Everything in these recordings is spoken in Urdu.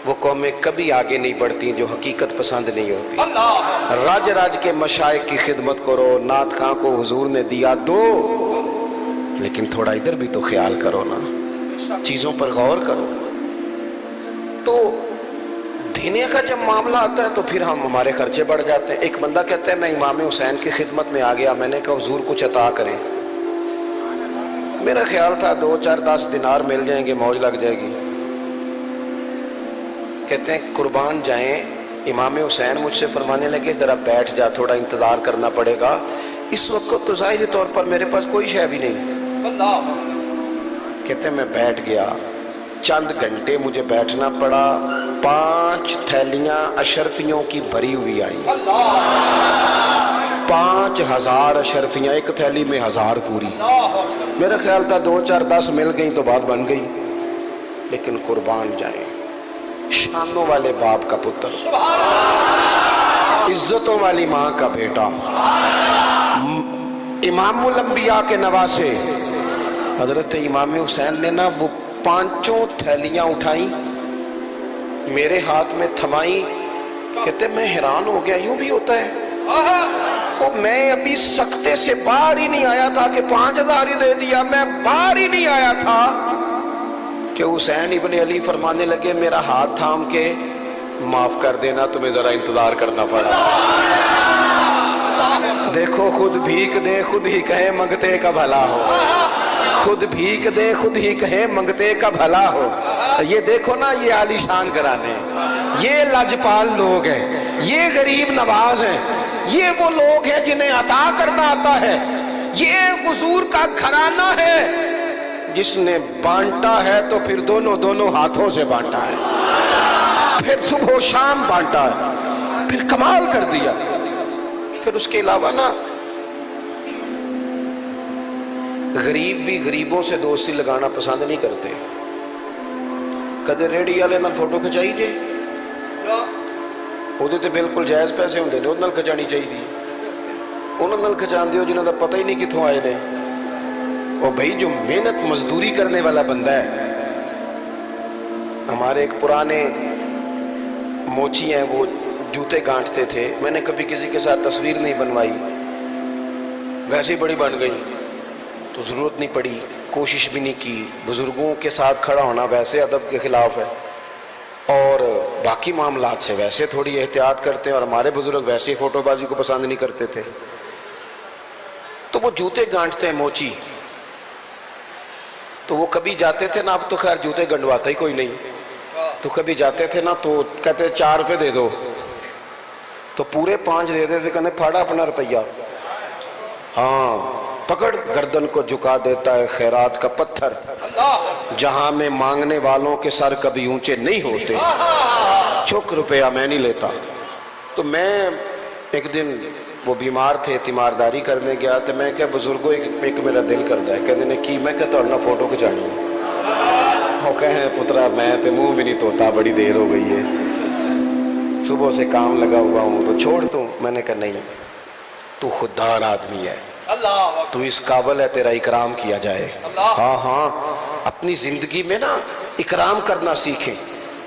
وہ قومیں کبھی آگے نہیں بڑھتی جو حقیقت پسند نہیں ہوتی۔ راج راج کے مشائخ کی خدمت کرو، نعت خاں کو حضور نے دیا دو، لیکن تھوڑا ادھر بھی تو خیال کرو نا، چیزوں پر غور کرو۔ تو دینے کا جب معاملہ آتا ہے تو پھر ہمارے خرچے بڑھ جاتے ہیں۔ ایک بندہ کہتا ہے میں امام حسین کی خدمت میں آ گیا، میں نے کہا حضور کچھ عطا کریں۔ میرا خیال تھا 2 4 10 دینار مل جائیں گے، موج لگ جائے گی۔ کہتے ہیں قربان جائیں، امام حسین مجھ سے فرمانے لگے ذرا بیٹھ جا، تھوڑا انتظار کرنا پڑے گا۔ اس وقت تو ظاہری طور پر میرے پاس کوئی شے بھی نہیں۔ کہتے ہیں میں بیٹھ گیا، چند گھنٹے مجھے بیٹھنا پڑا، 5 تھیلیاں اشرفیوں کی بھری ہوئی آئیں، 5000 اشرفیاں، ایک تھیلی میں 1000 پوری۔ میرا خیال تھا 2 4 10 مل گئی تو بات بن گئی، لیکن قربان جائیں، شانوں والے باپ کا پتر، عزتوں والی ماں کا بیٹا، امام الانبیاء کے نواسے حضرت امام حسین نے نا وہ 5 تھیلیاں اٹھائیں، میرے ہاتھ میں تھمائیں۔ کہتے میں حیران ہو گیا، یوں بھی ہوتا ہے؟ میں ابھی سکتے سے باہر ہی نہیں آیا تھا کہ 5000 ہی دے دیا، میں باہر ہی نہیں آیا تھا کہ حسین ابن علی فرمانے لگے میرا ہاتھ تھام کے معاف کر دینا، تمہیں ذرا انتظار کرنا پڑا۔ دیکھو خود بھیک دے خود ہی کہے منگتے کا بھلا ہو، خود بھیک دے خود ہی کہے منگتے کا بھلا ہو۔ یہ دیکھو نا، یہ عالی شان گھرانے، یہ لاجپال لوگ ہیں، یہ غریب نواز ہیں، یہ وہ لوگ ہیں جنہیں عطا کرنا آتا ہے۔ یہ حضور کا گھرانہ ہے جس نے بانٹا ہے تو پھر دونوں ہاتھوں سے بانٹا ہے، پھر صبح و شام بانٹا ہے، پھر کمال کر دیا۔ پھر اس کے علاوہ نا غریب بھی غریبوں سے دوستی لگانا پسند نہیں کرتے۔ کدے ریڈی والے نال فوٹو کھچائی جے، وہ بالکل جائز پیسے ہوندے نے، انہاں نال کھچانی چاہیے، انہاں نال کھچان دیو جنہاں دا پتہ ہی نہیں کتھوں آئے نے۔ اور بھائی جو محنت مزدوری کرنے والا بندہ ہے، ہمارے ایک پرانے موچی ہیں، وہ جوتے گانٹتے تھے، میں نے کبھی کسی کے ساتھ تصویر نہیں بنوائی، ویسے ہی بڑی بن گئی تو ضرورت نہیں پڑی، کوشش بھی نہیں کی۔ بزرگوں کے ساتھ کھڑا ہونا ویسے ادب کے خلاف ہے، اور باقی معاملات سے ویسے تھوڑی احتیاط کرتے ہیں، اور ہمارے بزرگ ویسے ہی فوٹو بازی کو پسند نہیں کرتے تھے۔ تو وہ جوتے گانٹتے ہیں موچی، تو وہ کبھی جاتے تھے نا، اب تو خیر جوتے گنڈواتا ہی کوئی نہیں، تو کبھی جاتے تھے نا تو کہتے 4 روپے دے دو، تو پورے 5 دے دیتے، کہنے پھاڑا اپنا روپیہ۔ ہاں، پکڑ گردن کو جھکا دیتا ہے خیرات کا پتھر، جہاں میں مانگنے والوں کے سر کبھی اونچے نہیں ہوتے، چک روپیہ میں نہیں لیتا۔ تو میں ایک دن، وہ بیمار تھے، تیمارداری کرنے گیا، تو میں کہا بزرگوں ایک میرا دل کرتا ہے، کہنے نے کی، میں کہتا ہوں فوٹو کھچانی ہے۔ وہ کہیں پترا میں تے منہ بھی نہیں توتا، بڑی دیر ہو گئی ہے، صبح سے کام لگا ہوا ہوں، تو چھوڑ دوں۔ میں نے کہا نہیں، تو خوددار آدمی ہے، تو اس قابل ہے تیرا اکرام کیا جائے۔ ہاں ہاں، اپنی زندگی میں نا اکرام کرنا سیکھیں۔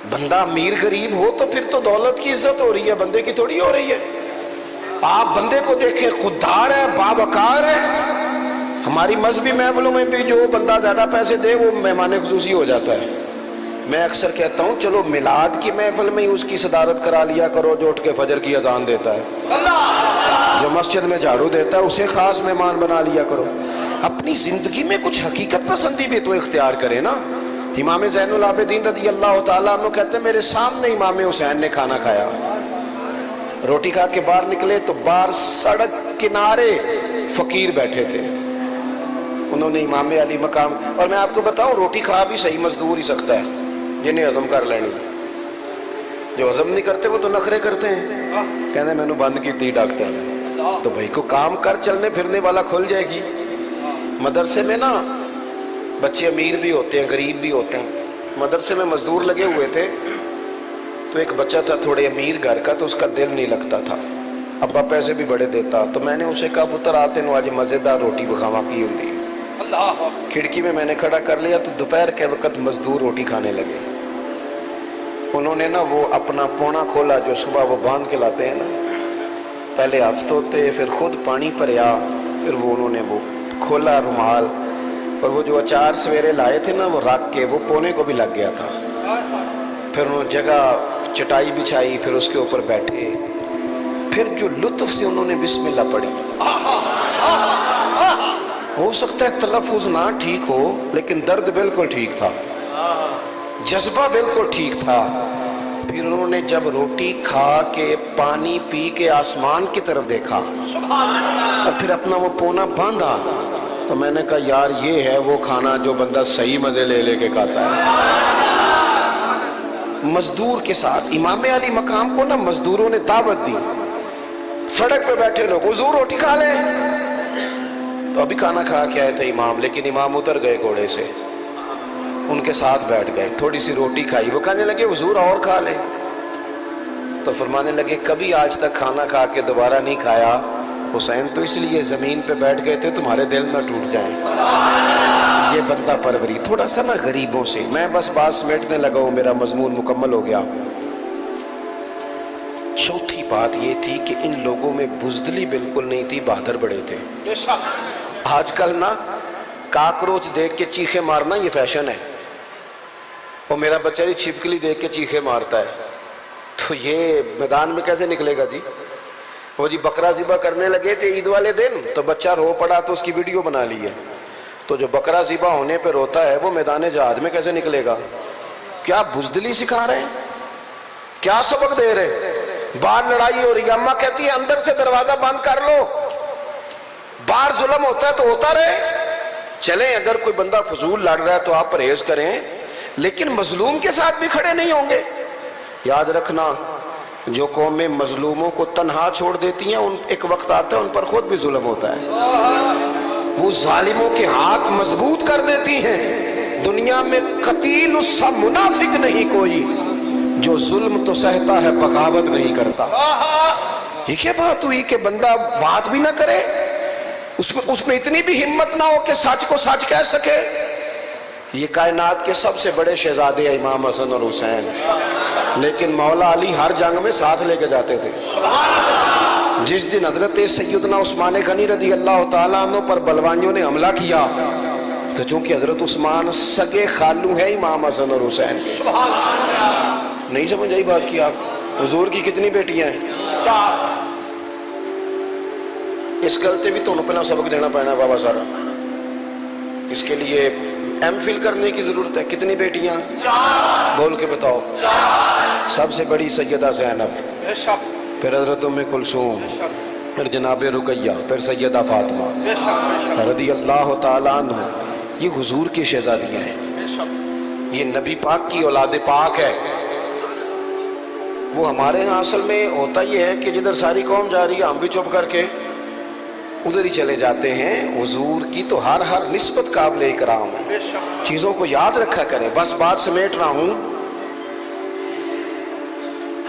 بندہ امیر غریب ہو تو پھر تو دولت کی عزت ہو رہی ہے، بندے کی تھوڑی ہو رہی ہے۔ آپ بندے کو دیکھیں، خوددار ہے، باوقار ہے۔ ہماری مذہبی محفلوں میں بھی جو بندہ زیادہ پیسے دے وہ مہمان خصوصی ہو جاتا ہے۔ میں اکثر کہتا ہوں چلو میلاد کی محفل میں اس کی صدارت کرا لیا کرو جو اٹھ کے فجر کی اذان دیتا ہے، جو مسجد میں جھاڑو دیتا ہے اسے خاص مہمان بنا لیا کرو۔ اپنی زندگی میں کچھ حقیقت پسندی بھی تو اختیار کرے نا۔ امام زین العابدین رضی اللہ تعالیٰ عنہ کہتے ہیں میرے سامنے امام حسین نے کھانا کھایا، روٹی کھا کے باہر نکلے تو باہر سڑک کنارے فقیر بیٹھے تھے، انہوں نے امام علی مقام، اور میں آپ کو بتاؤں روٹی کھا بھی صحیح مزدور ہی سکتا ہے جنہیں ہضم کر لینی، جو ہضم نہیں کرتے وہ تو نخرے کرتے ہیں، کہنے میں نے بند کی تھی ڈاکٹر نے، تو بھائی کو کام کر، چلنے پھرنے والا کھل جائے گی۔ مدرسے میں نا بچے امیر بھی ہوتے ہیں غریب بھی ہوتے ہیں، مدرسے میں مزدور لگے ہوئے تھے، تو ایک بچہ تھا تھوڑے امیر گھر کا، تو اس کا دل نہیں لگتا تھا، ابا پیسے بھی بڑے دیتا، تو میں نے اسے کہا پتر آتے نو آج مزیدار روٹی بخاوا کی ہوتی ہے۔ کھڑکی میں نے کھڑا کر لیا تو دوپہر کے وقت مزدور روٹی کھانے لگے، انہوں نے نا وہ اپنا پونا کھولا جو صبح وہ باندھ کے لاتے ہیں نا، پہلے ہاتھ دھوتے پھر خود پانی بھریا، پھر وہ انہوں نے وہ کھولا رومال، اور وہ جو اچار سویرے لائے تھے نا وہ رکھ کے وہ پونے کو بھی لگ گیا تھا، پھر انہوں نے جگہ چٹائی بچھائی، پھر اس کے اوپر بیٹھے، پھر جو لطف سے انہوں نے بسم اللہ پڑھی. ہو سکتا ہے تلفظ نہ ٹھیک ہو لیکن درد بالکل ٹھیک تھا، جذبہ بالکل ٹھیک تھا. پھر انہوں نے جب روٹی کھا کے پانی پی کے آسمان کی طرف دیکھا اور پھر اپنا وہ پونا باندھا، تو میں نے کہا یار یہ ہے وہ کھانا جو بندہ صحیح مزے لے لے کے کھاتا ہے. مزدور کے ساتھ امام علی مقام کو نا مزدوروں نے دعوت دی، سڑک پہ بیٹھے لوگ حضور روٹی کھا لیں، تو ابھی کھانا کھا کے آئے تھے امام، لیکن امام اتر گئے گھوڑے سے، ان کے ساتھ بیٹھ گئے، تھوڑی سی روٹی کھائی، وہ کہنے لگے حضور اور کھا لیں، تو فرمانے لگے کبھی آج تک کھانا کھا کے دوبارہ نہیں کھایا حسین، تو اس لیے زمین پہ بیٹھ گئے تھے تمہارے دل نہ ٹوٹ جائیں. یہ بندہ پروری تھوڑا سا نا غریبوں سے. میں بس بات سمیٹنے لگا ہوں، میرا مضمون مکمل ہو گیا. چوتھی بات یہ تھی کہ ان لوگوں میں بزدلی بالکل نہیں تھی، بہادر بڑے تھے. آج کل نا کاکروچ دیکھ کے چیخے مارنا یہ فیشن ہے، اور میرا بچہ جی چھپکلی دیکھ کے چیخے مارتا ہے، تو یہ میدان میں کیسے نکلے گا جی؟ وہ جی بکرا ذبح کرنے لگے تھے عید والے دن، تو بچہ رو پڑا تو اس کی ویڈیو بنا لی ہے، تو جو بکرا ذبح ہونے پہ روتا ہے وہ میدان جہاد میں کیسے نکلے گا؟ کیا بزدلی سکھا رہے ہیں؟ کیا سبق دے رہے ہیں؟ باہر لڑائی ہو رہی ہے، اماں کہتی ہے اندر سے دروازہ بند کر لو، باہر ظلم ہوتا ہے تو ہوتا رہے. چلیں اگر کوئی بندہ فضول لڑ رہا ہے تو آپ پرہیز کریں، لیکن مظلوم کے ساتھ بھی کھڑے نہیں ہوں گے. یاد رکھنا جو قومیں مظلوموں کو تنہا چھوڑ دیتی ہیں ان ایک وقت آتا ہے ان پر خود بھی ظلم ہوتا ہے، وہ ظالموں کے ہاتھ مضبوط کر دیتی ہیں. دنیا میں قتیل اس سا منافق نہیں کوئی جو ظلم تو سہتا ہے بغاوت نہیں کرتا. یہ کیا بات ہوئی کہ بندہ بات بھی نہ کرے، اس میں اتنی بھی ہمت نہ ہو کہ سچ کو سچ کہہ سکے. یہ کائنات کے سب سے بڑے شہزادے ہیں امام حسن اور حسین، لیکن مولا علی ہر جنگ میں ساتھ لے کے جاتے تھے. جس دن حضرت سیدنا عثمان غنی رضی اللہ تعالیٰ عنہ پر بلوانیوں نے حملہ کیا، تو چونکہ حضرت عثمان سگے خالو ہے امام حسن اور حسین. نہیں سمجھ آئی بات کی آپ؟ حضور کی کتنی بیٹیاں ہیں؟ اس غلطے بھی تو پہلا سبق دینا پڑنا بابا سارا. اس کے لیے ایم فل کرنے کی ضرورت ہے. کتنی بیٹیاں؟ بول کے بتاؤ. سب سے بڑی سیدہ زینب، پھر حضرت ام کلثوم، پھر جناب رقیہ، پھر سیدہ فاطمہ رضی اللہ تعالیٰ عنہ. یہ حضور کی شہزادیاں ہیں، یہ نبی پاک کی اولاد پاک ہے. وہ ہمارے ہاں اصل میں ہوتا یہ ہے کہ جدھر ساری قوم جا رہی ہے ہم بھی چپ کر کے ادھر ہی چلے جاتے ہیں. حضور کی تو ہر نسبت قابل اکرام ہے، چیزوں کو یاد رکھا کریں. بس بات سمیٹ رہا ہوں.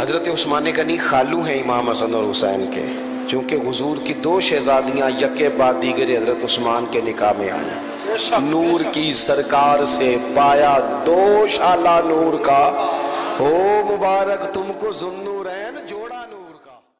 حضرت عثمان غنی خالو ہیں امام حسن اور حسین کے، چونکہ حضور کی دو شہزادیاں یکے بعد دیگر حضرت عثمان کے نکاح میں آئیں. نور کی سرکار سے پایا دو شالہ نور کا، ہو مبارک تم کو ذو